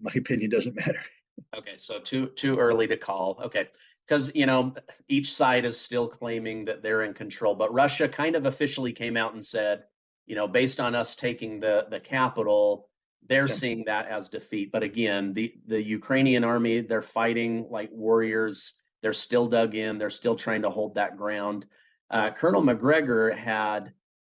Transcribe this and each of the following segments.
my opinion doesn't matter. Okay, so too early to call. Okay, because each side is still claiming that they're in control, but Russia kind of officially came out and said, based on us taking the capital, they're Yeah. seeing that as defeat. But again, the Ukrainian army, they're fighting like warriors. They're still dug in. They're still trying to hold that ground. Colonel McGregor had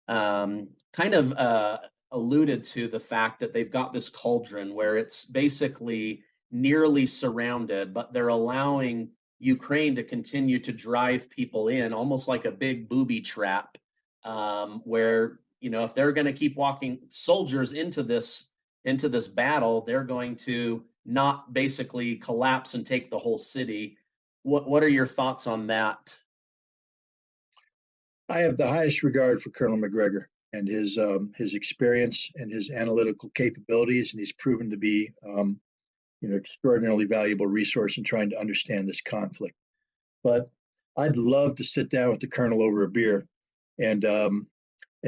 kind of alluded to the fact that they've got this cauldron where it's basically nearly surrounded, but they're allowing Ukraine to continue to drive people in, almost like a big booby trap, where if they're going to keep walking soldiers into this battle, they're going to not basically collapse and take the whole city. What are your thoughts on that? I have the highest regard for Colonel McGregor and his experience and his analytical capabilities, and he's proven to be extraordinarily valuable resource in trying to understand this conflict. But I'd love to sit down with the colonel over a beer and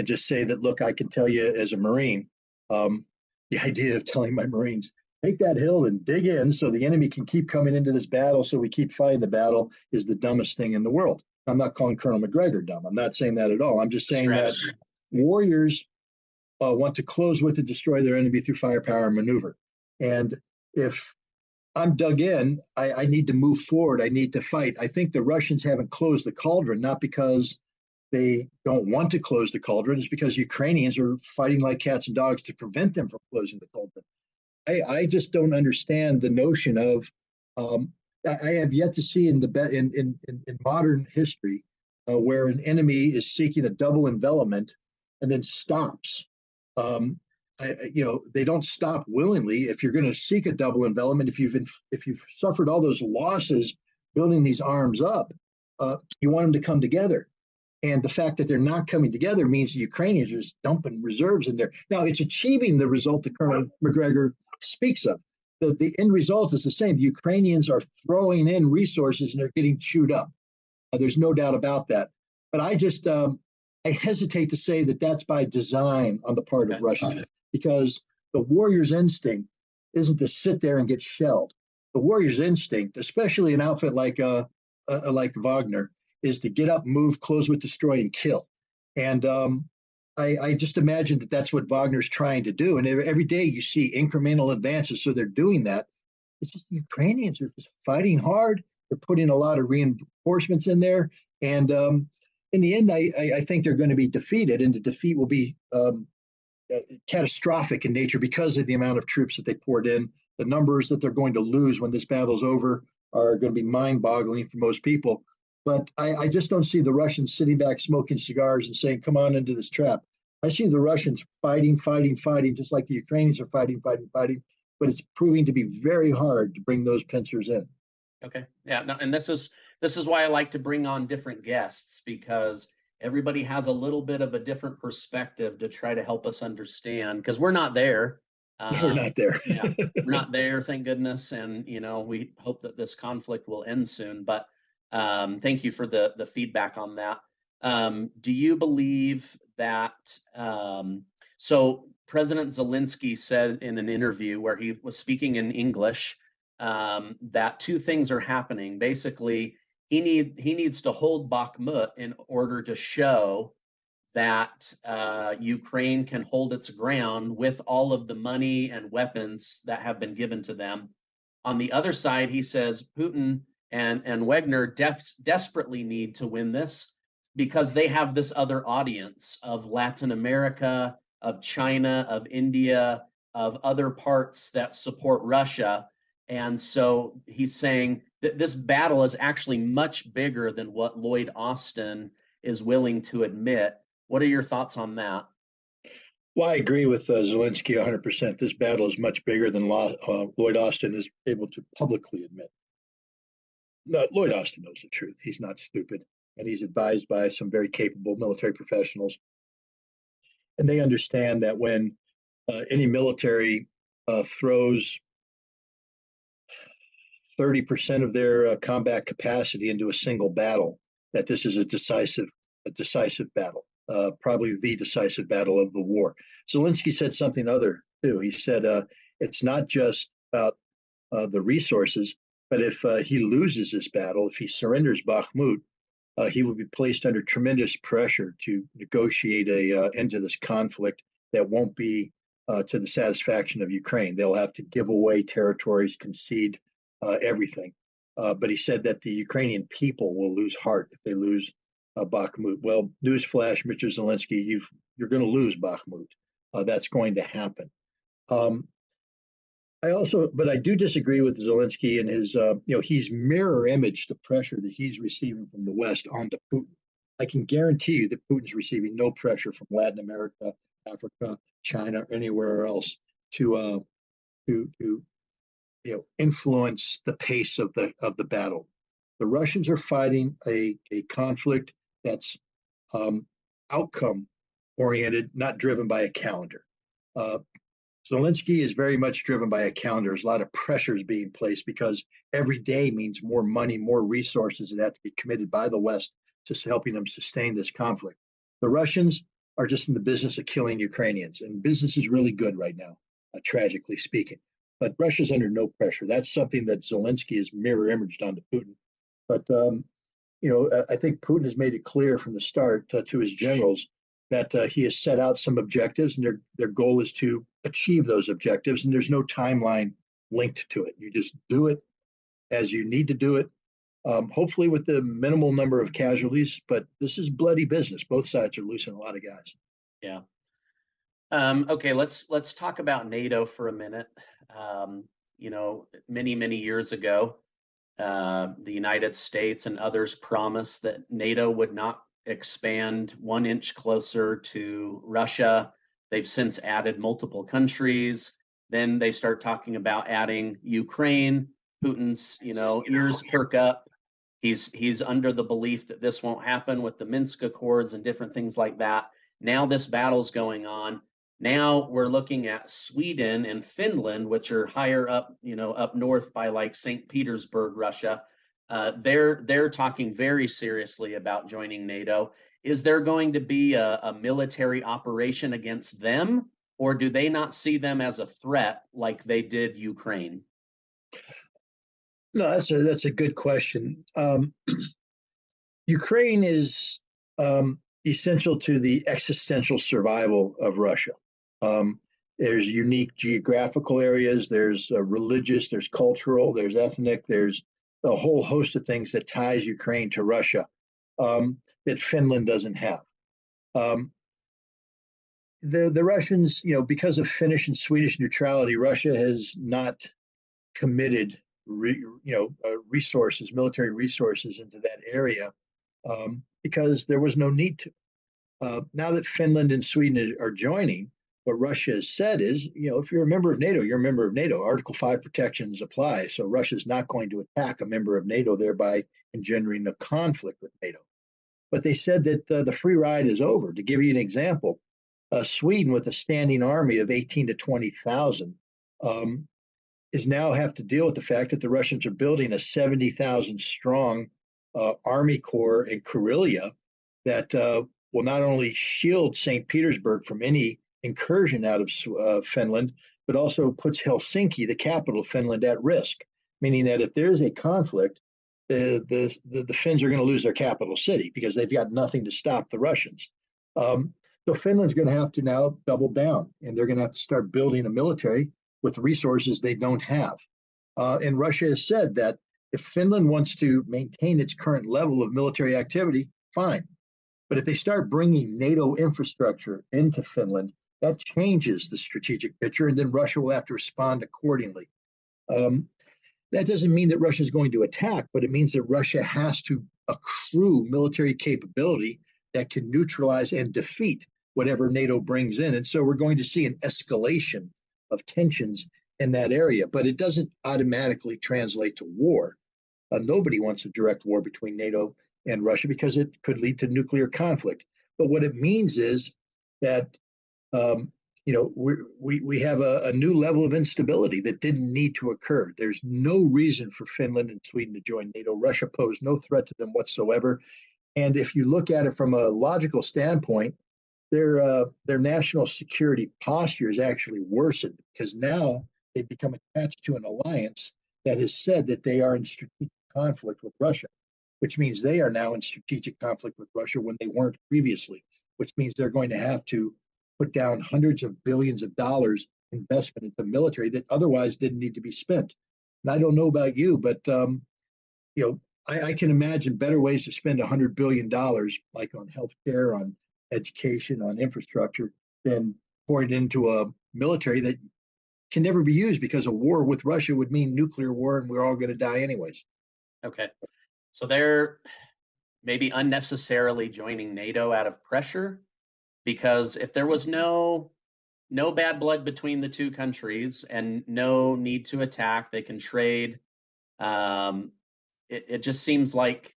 just say that, look, I can tell you as a Marine, the idea of telling my Marines, take that hill and dig in so the enemy can keep coming into this battle so we keep fighting the battle is the dumbest thing in the world. I'm not calling Colonel McGregor dumb. I'm not saying that at all. I'm just saying that warriors want to close with and destroy their enemy through firepower and maneuver. And if I'm dug in, I need to move forward. I need to fight. I think the Russians haven't closed the cauldron, not because they don't want to close the cauldron. It's because Ukrainians are fighting like cats and dogs to prevent them from closing the cauldron. I just don't understand the notion of. I have yet to see in modern history where an enemy is seeking a double envelopment and then stops. They don't stop willingly. If you're going to seek a double envelopment, if you've suffered all those losses building these arms up, you want them to come together. And the fact that they're not coming together means the Ukrainians are just dumping reserves in there. Now, it's achieving the result that Colonel McGregor speaks of. The end result is the same. The Ukrainians are throwing in resources and they're getting chewed up. There's no doubt about that. But I hesitate to say that that's by design on the part of Russia, because the warrior's instinct isn't to sit there and get shelled. The warrior's instinct, especially an outfit like Wagner, is to get up, move, close with, destroy, and kill. And I just imagine that that's what Wagner's trying to do. And every day you see incremental advances. So they're doing that. It's just the Ukrainians are just fighting hard. They're putting a lot of reinforcements in there. And in the end, I think they're going to be defeated. And the defeat will be catastrophic in nature because of the amount of troops that they poured in. The numbers that they're going to lose when this battle's over are going to be mind-boggling for most people. But I just don't see the Russians sitting back smoking cigars and saying, come on into this trap. I see the Russians fighting, just like the Ukrainians are fighting. But it's proving to be very hard to bring those pincers in. Okay. Yeah. No, and this is why I like to bring on different guests, because everybody has a little bit of a different perspective to try to help us understand, because we're not there. We're not there. Yeah, we're not there, thank goodness. And, we hope that this conflict will end soon. But thank you for the feedback on that. Do you believe that, so President Zelensky said in an interview where he was speaking in English, that two things are happening. Basically, he needs to hold Bakhmut in order to show that Ukraine can hold its ground with all of the money and weapons that have been given to them. On the other side, he says Putin and Wagner desperately need to win this because they have this other audience of Latin America, of China, of India, of other parts that support Russia. And so he's saying that this battle is actually much bigger than what Lloyd Austin is willing to admit. What are your thoughts on that? Well, I agree with Zelensky 100%. This battle is much bigger than Lloyd Austin is able to publicly admit. No, Lloyd Austin knows the truth. He's not stupid, and he's advised by some very capable military professionals. And they understand that when any military throws 30% of their combat capacity into a single battle, that this is a decisive battle, probably the decisive battle of the war. Zelensky said something other too. He said it's not just about the resources. But if he loses this battle, if he surrenders Bakhmut, he will be placed under tremendous pressure to negotiate a end to this conflict that won't be to the satisfaction of Ukraine. They'll have to give away territories, concede everything. But he said that the Ukrainian people will lose heart if they lose Bakhmut. Well, newsflash, Mr. Zelensky, you're going to lose Bakhmut. That's going to happen. But I do disagree with Zelensky and his, he's mirror imaged the pressure that he's receiving from the West onto Putin. I can guarantee you that Putin's receiving no pressure from Latin America, Africa, China, or anywhere else to influence the pace of the battle. The Russians are fighting a conflict that's outcome oriented, not driven by a calendar. Zelensky is very much driven by a calendar. There's a lot of pressures being placed because every day means more money, more resources that have to be committed by the West to helping them sustain this conflict. The Russians are just in the business of killing Ukrainians, and business is really good right now, tragically speaking. But Russia's under no pressure. That's something that Zelensky has mirror imaged onto Putin. But I think Putin has made it clear from the start to his generals that he has set out some objectives, and their goal is to achieve those objectives, and there's no timeline linked to it. You just do it as you need to do it, hopefully with the minimal number of casualties, but this is bloody business. Both sides are losing a lot of guys. Yeah. Okay, let's talk about NATO for a minute. Many years ago, the United States and others promised that NATO would not expand 1 inch closer to Russia. They've since added multiple countries. Then they start talking about adding Ukraine. Putin's, ears perk up. He's under the belief that this won't happen with the Minsk Accords and different things like that. Now this battle's going on. Now we're looking at Sweden and Finland, which are higher up, up north by like St. Petersburg, Russia. They're talking very seriously about joining NATO. Is there going to be a military operation against them, or do they not see them as a threat like they did Ukraine? No, that's a good question. Ukraine is essential to the existential survival of Russia. There's unique geographical areas, there's religious, there's cultural, there's ethnic, there's a whole host of things that ties Ukraine to Russia that Finland doesn't have. The Russians, because of Finnish and Swedish neutrality, Russia has not committed, military resources into that area because there was no need to. Now that Finland and Sweden are joining, what Russia has said is, if you're a member of NATO, you're a member of NATO. Article 5 protections apply. So Russia's not going to attack a member of NATO, thereby engendering a conflict with NATO. But they said that the free ride is over. To give you an example, Sweden, with a standing army of 18 to 20,000, is now have to deal with the fact that the Russians are building a 70,000 strong army corps in Karelia that will not only shield St. Petersburg from any incursion out of Finland, but also puts Helsinki, the capital of Finland, at risk, meaning that if there's a conflict, the Finns are going to lose their capital city because they've got nothing to stop the Russians. So Finland's going to have to now double down, and they're going to have to start building a military with resources they don't have. And Russia has said that if Finland wants to maintain its current level of military activity, fine. But if they start bringing NATO infrastructure into Finland, that changes the strategic picture, and then Russia will have to respond accordingly. That doesn't mean that Russia is going to attack, but it means that Russia has to accrue military capability that can neutralize and defeat whatever NATO brings in. And so we're going to see an escalation of tensions in that area, but it doesn't automatically translate to war. Nobody wants a direct war between NATO and Russia because it could lead to nuclear conflict. But what it means is that we have a new level of instability that didn't need to occur. There's no reason for Finland and Sweden to join NATO. Russia posed no threat to them whatsoever. And if you look at it from a logical standpoint, their national security posture is actually worsened because now they've become attached to an alliance that has said that they are in strategic conflict with Russia, which means they are now in strategic conflict with Russia when they weren't previously, which means they're going to have to put down hundreds of billions of dollars investment into military that otherwise didn't need to be spent. And I don't know about you, but I can imagine better ways to spend $100 billion, like on healthcare, on education, on infrastructure, than pouring into a military that can never be used because a war with Russia would mean nuclear war and we're all going to die anyways. Okay. So they're maybe unnecessarily joining NATO out of pressure, because if there was no bad blood between the two countries and no need to attack, they can trade. It just seems like,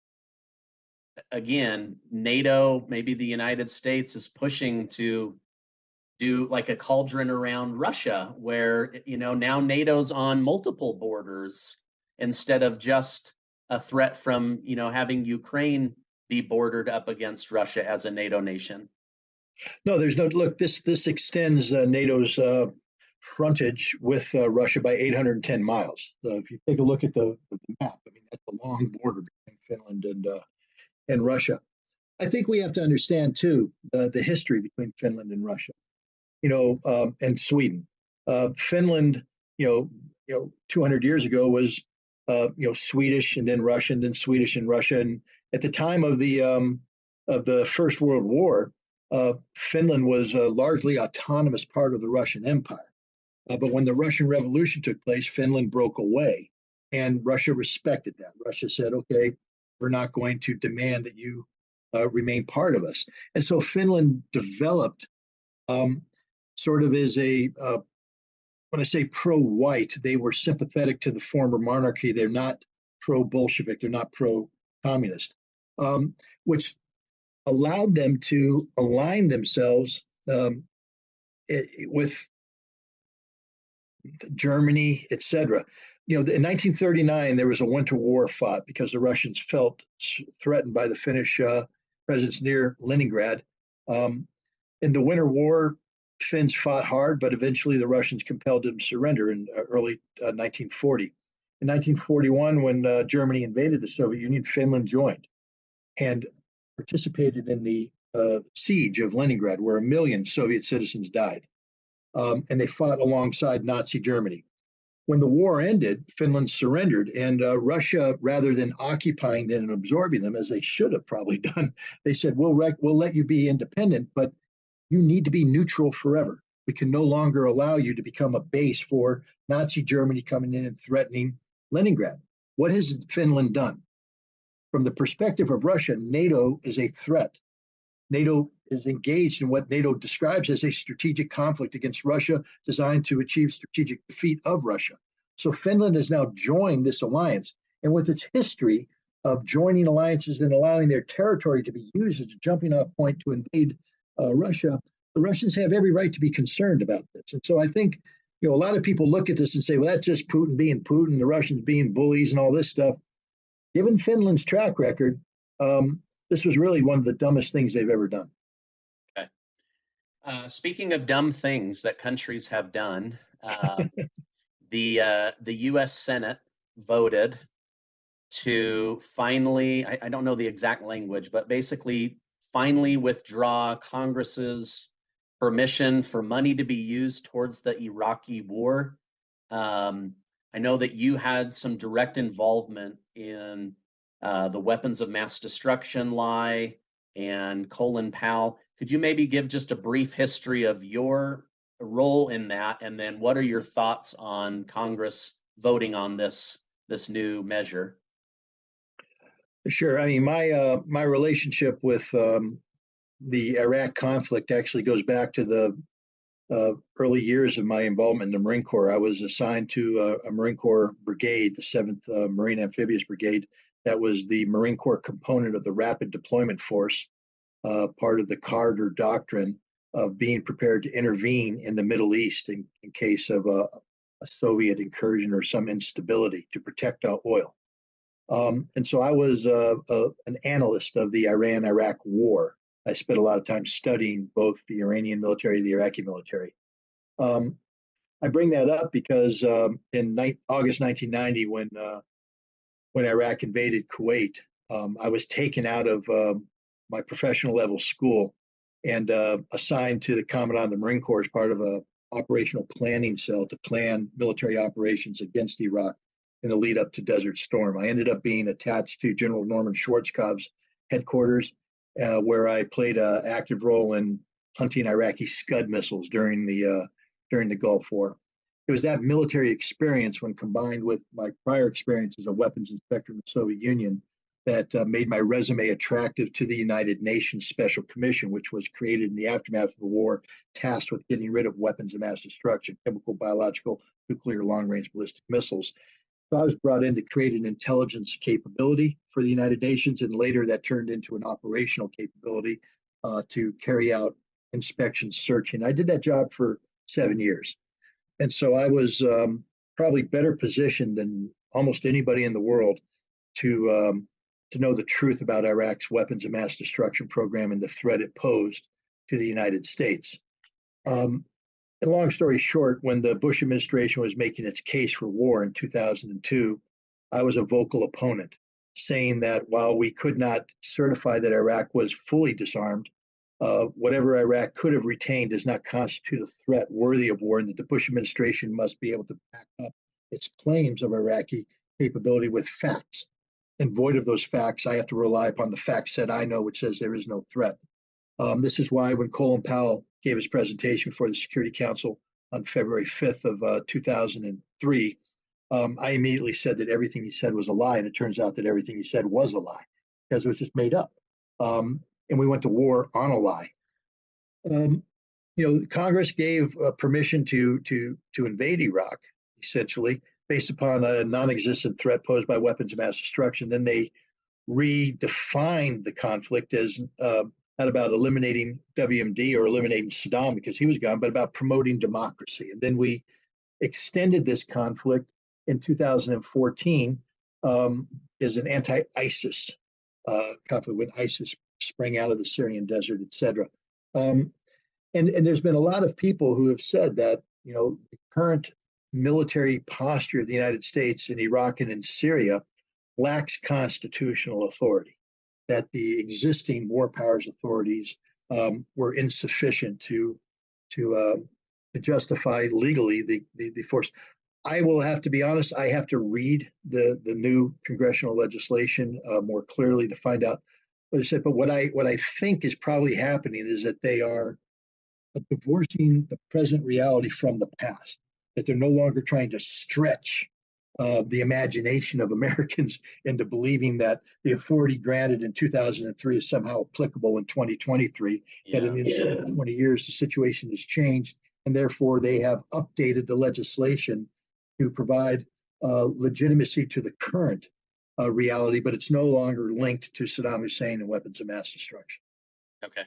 again, NATO, maybe the United States, is pushing to do like a cauldron around Russia, where now NATO's on multiple borders instead of just a threat from having Ukraine be bordered up against Russia as a NATO nation. No, there's no look. This extends NATO's frontage with Russia by 810 miles. So if you take a look at the map, I mean that's a long border between Finland and Russia. I think we have to understand too the history between Finland and Russia, and Sweden. Finland, 200 years ago was Swedish and then Russian, then Swedish and Russian. At the time of the First World War, Finland was a largely autonomous part of the Russian Empire. But when the Russian Revolution took place, Finland broke away, and Russia respected that. Russia said, "Okay, we're not going to demand that you remain part of us." And so Finland developed sort of as when I say pro-white, they were sympathetic to the former monarchy. They're not pro-Bolshevik. They're not pro-communist, which allowed them to align themselves with Germany, etc. In 1939, there was a winter war fought because the Russians felt threatened by the Finnish presence near Leningrad. In the winter war, Finns fought hard, but eventually the Russians compelled them to surrender in early 1940. In 1941, when Germany invaded the Soviet Union, Finland joined and participated in the siege of Leningrad, where 1 million Soviet citizens died. And they fought alongside Nazi Germany. When the war ended, Finland surrendered, and Russia, rather than occupying them and absorbing them, as they should have probably done, they said, we'll let you be independent, but you need to be neutral forever. We can no longer allow you to become a base for Nazi Germany coming in and threatening Leningrad. What has Finland done? From the perspective of Russia, NATO is a threat. NATO is engaged in what NATO describes as a strategic conflict against Russia designed to achieve strategic defeat of Russia. So Finland has now joined this alliance. And with its history of joining alliances and allowing their territory to be used as a jumping off point to invade Russia, the Russians have every right to be concerned about this. And so I think a lot of people look at this and say, well, that's just Putin being Putin, the Russians being bullies and all this stuff. Given Finland's track record, this was really one of the dumbest things they've ever done. Okay. Speaking of dumb things that countries have done, the U.S. Senate voted to finally, I don't know the exact language, but basically finally withdraw Congress's permission for money to be used towards the Iraqi war. I know that you had some direct involvement in the weapons of mass destruction lie and Colin Powell. Could you maybe give just a brief history of your role in that, and then what are your thoughts on Congress voting on this new measure? Sure. I mean, my relationship with the Iraq conflict actually goes back to the early years of my involvement in the Marine Corps. I was assigned to a Marine Corps brigade, the 7th Marine Amphibious Brigade. That was the Marine Corps component of the Rapid Deployment Force, part of the Carter Doctrine of being prepared to intervene in the Middle East in case of a Soviet incursion or some instability to protect oil. And so I was an analyst of the Iran-Iraq war. I spent a lot of time studying both the Iranian military and the Iraqi military. I bring that up because in August 1990, when Iraq invaded Kuwait, I was taken out of my professional level school and assigned to the Commandant of the Marine Corps as part of a operational planning cell to plan military operations against Iraq in the lead up to Desert Storm. I ended up being attached to General Norman Schwarzkopf's headquarters, where I played an active role in hunting Iraqi Scud missiles during the Gulf War. It was that military experience, when combined with my prior experience as a weapons inspector in the Soviet Union, that made my resume attractive to the United Nations Special Commission, which was created in the aftermath of the war, tasked with getting rid of weapons of mass destruction, chemical, biological, nuclear, long-range ballistic missiles. So I was brought in to create an intelligence capability for the United Nations, and later that turned into an operational capability to carry out inspection searching. I did that job for 7 years. And so I was probably better positioned than almost anybody in the world to know the truth about Iraq's weapons of mass destruction program and the threat it posed to the United States. And long story short, when the Bush administration was making its case for war in 2002, I was a vocal opponent, saying that while we could not certify that Iraq was fully disarmed, whatever Iraq could have retained does not constitute a threat worthy of war, and that the Bush administration must be able to back up its claims of Iraqi capability with facts. And void of those facts, I have to rely upon the fact set I know, which says there is no threat. This is why when Colin Powell gave his presentation before the Security Council on February 5th of 2003, I immediately said that everything he said was a lie, and it turns out that everything he said was a lie, because it was just made up. And we went to war on a lie. Congress gave permission to invade Iraq, essentially, based upon a non-existent threat posed by weapons of mass destruction. Then they redefined the conflict as not about eliminating WMD or eliminating Saddam because he was gone, but about promoting democracy. And then we extended this conflict in 2014 as an anti-ISIS conflict, when ISIS sprang out of the Syrian desert, et cetera. And there's been a lot of people who have said that, the current military posture of the United States in Iraq and in Syria lacks constitutional authority, that the existing war powers authorities were insufficient to justify legally the force. I will have to be honest, I have to read the new congressional legislation more clearly to find out what I said. But what I think is probably happening is that they are divorcing the present reality from the past, that they're no longer trying to stretch the imagination of Americans into believing that the authority granted in 2003 is somehow applicable in 2023, that in the 20 years the situation has changed, and therefore they have updated the legislation to provide legitimacy to the current reality, but it's no longer linked to Saddam Hussein and weapons of mass destruction. Okay.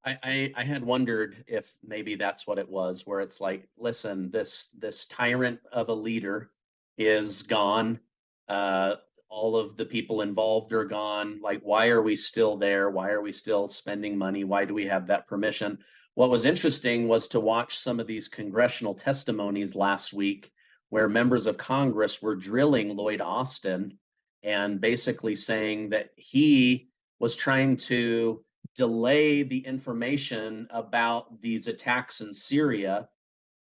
I had wondered if maybe that's what it was, where it's like, listen, this tyrant of a leader is gone. All of the people involved are gone. Like, why are we still there? Why are we still spending money? Why do we have that permission? What was interesting was to watch some of these congressional testimonies last week where members of Congress were drilling Lloyd Austin and basically saying that he was trying to delay the information about these attacks in Syria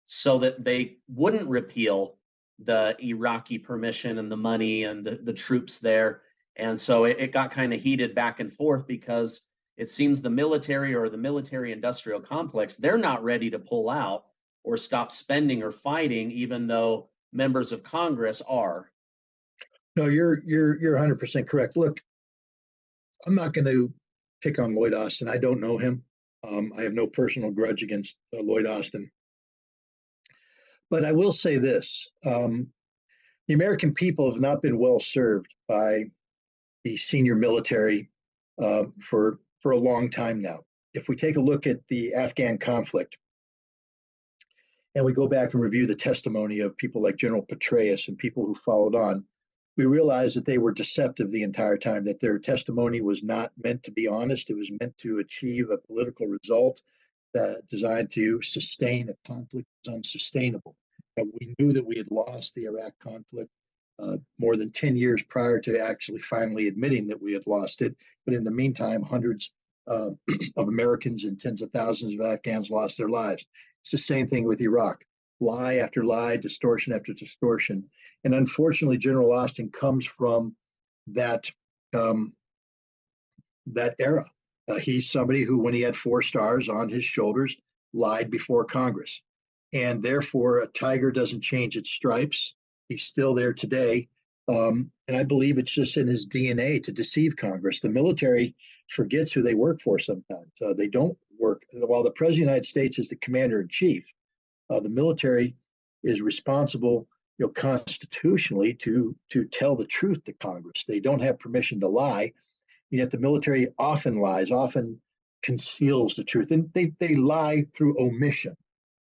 so that they wouldn't repeal the Iraqi permission and the money and the troops there. And so it got kind of heated back and forth, because it seems the military or the military industrial complex, they're not ready to pull out or stop spending or fighting, even though members of Congress are. No, you're 100% correct. Look, I'm not going to pick on Lloyd Austin. I don't know him. I have no personal grudge against Lloyd Austin. But I will say this. The American people have not been well served by the senior military for a long time now. If we take a look at the Afghan conflict, and we go back and review the testimony of people like General Petraeus and people who followed on, we realize that they were deceptive the entire time, that their testimony was not meant to be honest. It was meant to achieve a political result that designed to sustain a conflict that was unsustainable. We knew that we had lost the Iraq conflict more than 10 years prior to actually finally admitting that we had lost it. But in the meantime, hundreds of Americans and tens of thousands of Afghans lost their lives. It's the same thing with Iraq. Lie after lie, distortion after distortion. And unfortunately, General Austin comes from that that era. He's somebody who, when he had 4 stars on his shoulders, lied before Congress. And therefore, a tiger doesn't change its stripes. He's still there today. And I believe it's just in his DNA to deceive Congress. The military forgets who they work for sometimes. They don't work. While the President of the United States is the commander in chief, the military is responsible, constitutionally to tell the truth to Congress. They don't have permission to lie. Yet the military often lies, often conceals the truth. And they lie through omission,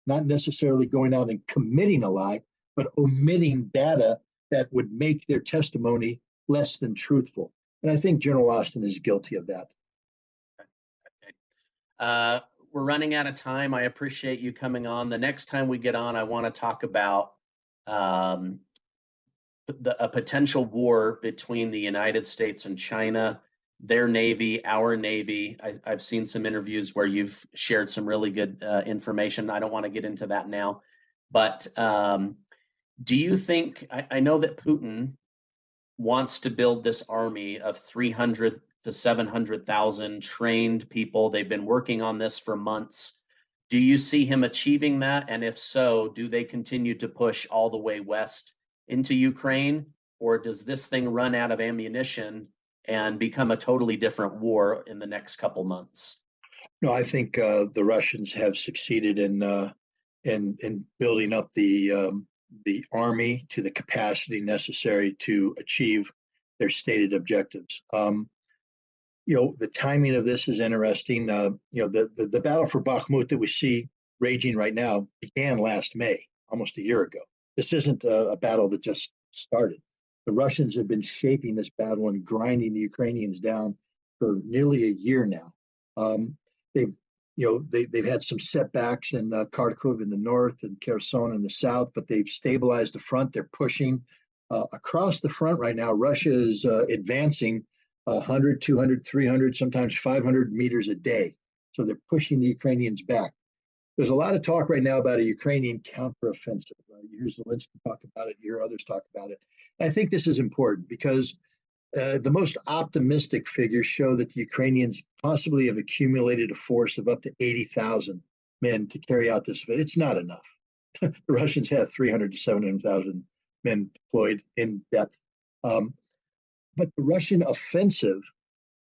not necessarily going out and committing a lie, but omitting data that would make their testimony less than truthful. And I think General Austin is guilty of that. Okay. We're running out of time. I appreciate you coming on. The next time we get on, I want to talk about a potential war between the United States and China, their Navy, our Navy. I've seen some interviews where you've shared some really good information. I don't want to get into that now. But do you think, I know that Putin wants to build this army of 300 to 700,000 trained people. They've been working on this for months. Do you see him achieving that? And if so, do they continue to push all the way west into Ukraine? Or does this thing run out of ammunition and become a totally different war in the next couple months? No, I think the Russians have succeeded in building up the army to the capacity necessary to achieve their stated objectives. The timing of this is interesting. The battle for Bakhmut that we see raging right now began last May, almost a year ago. This isn't a battle that just started. The Russians have been shaping this battle and grinding the Ukrainians down for nearly a year now. They've had some setbacks in Kirkup in the north and Kherson in the south, but they've stabilized the front. They're pushing across the front right now. Russia is advancing 100, 200, 300, sometimes 500 meters a day. So they're pushing the Ukrainians back. There's a lot of talk right now about a Ukrainian counteroffensive. You hear Zelensky talk about it, you hear others talk about it. And I think this is important because the most optimistic figures show that the Ukrainians possibly have accumulated a force of up to 80,000 men to carry out this. It's not enough. The Russians have 300 to 700,000 men deployed in depth. But the Russian offensive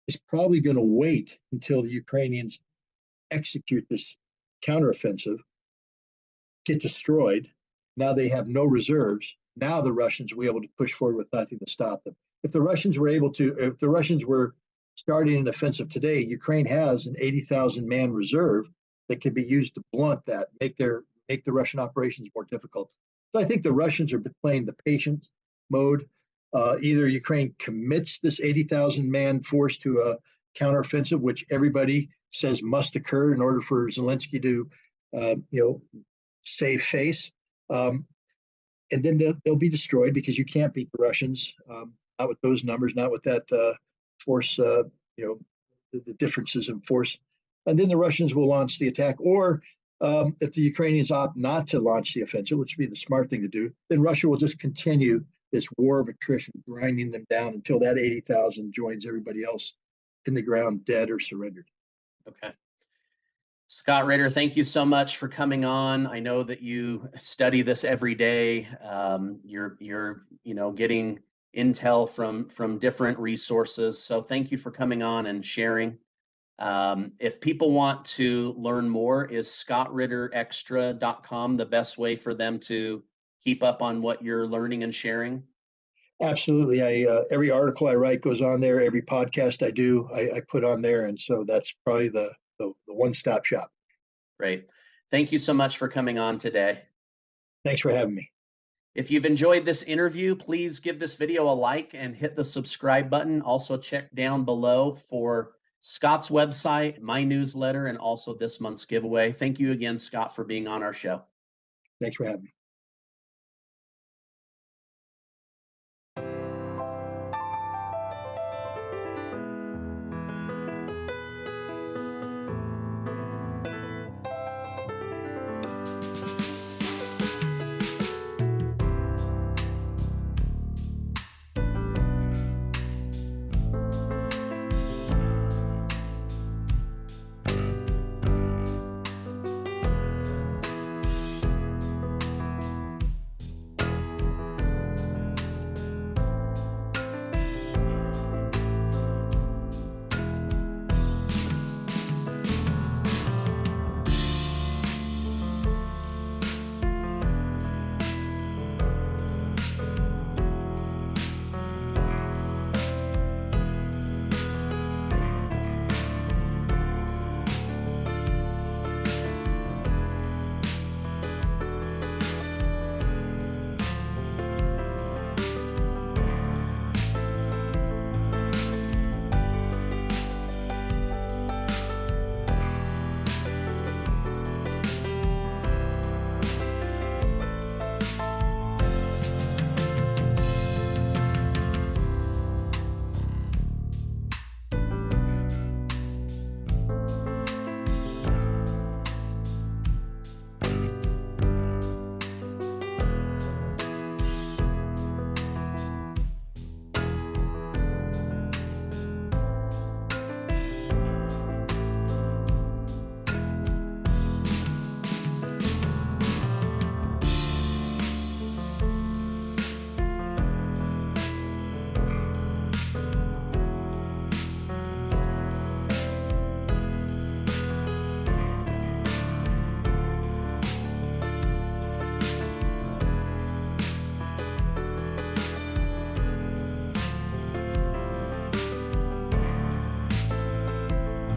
is probably going to wait until the Ukrainians execute this counteroffensive, get destroyed. Now they have no reserves. Now the Russians will be able to push forward with nothing to stop them. If the Russians were starting an offensive today, Ukraine has an 80,000 man reserve that can be used to blunt that, make the Russian operations more difficult. So I think the Russians are playing the patient mode. Either Ukraine commits this 80,000 man force to a counteroffensive, which everybody says must occur in order for Zelensky to, save face, and then they'll be destroyed because you can't beat the Russians, not with those numbers, not with that force, the differences in force. And then the Russians will launch the attack. Or if the Ukrainians opt not to launch the offensive, which would be the smart thing to do, then Russia will just continue this war of attrition, grinding them down until that 80,000 joins everybody else in the ground, dead or surrendered. Okay. Scott Ritter, thank you so much for coming on. I know that you study this every day. You're getting intel from different resources. So thank you for coming on and sharing. If people want to learn more, is scottritterextra.com the best way for them to keep up on what you're learning and sharing? Absolutely. Every article I write goes on there. Every podcast I do, I put on there. And so that's probably the one-stop shop. Great. Thank you so much for coming on today. Thanks for having me. If you've enjoyed this interview, please give this video a like and hit the subscribe button. Also check down below for Scott's website, my newsletter, and also this month's giveaway. Thank you again, Scott, for being on our show. Thanks for having me.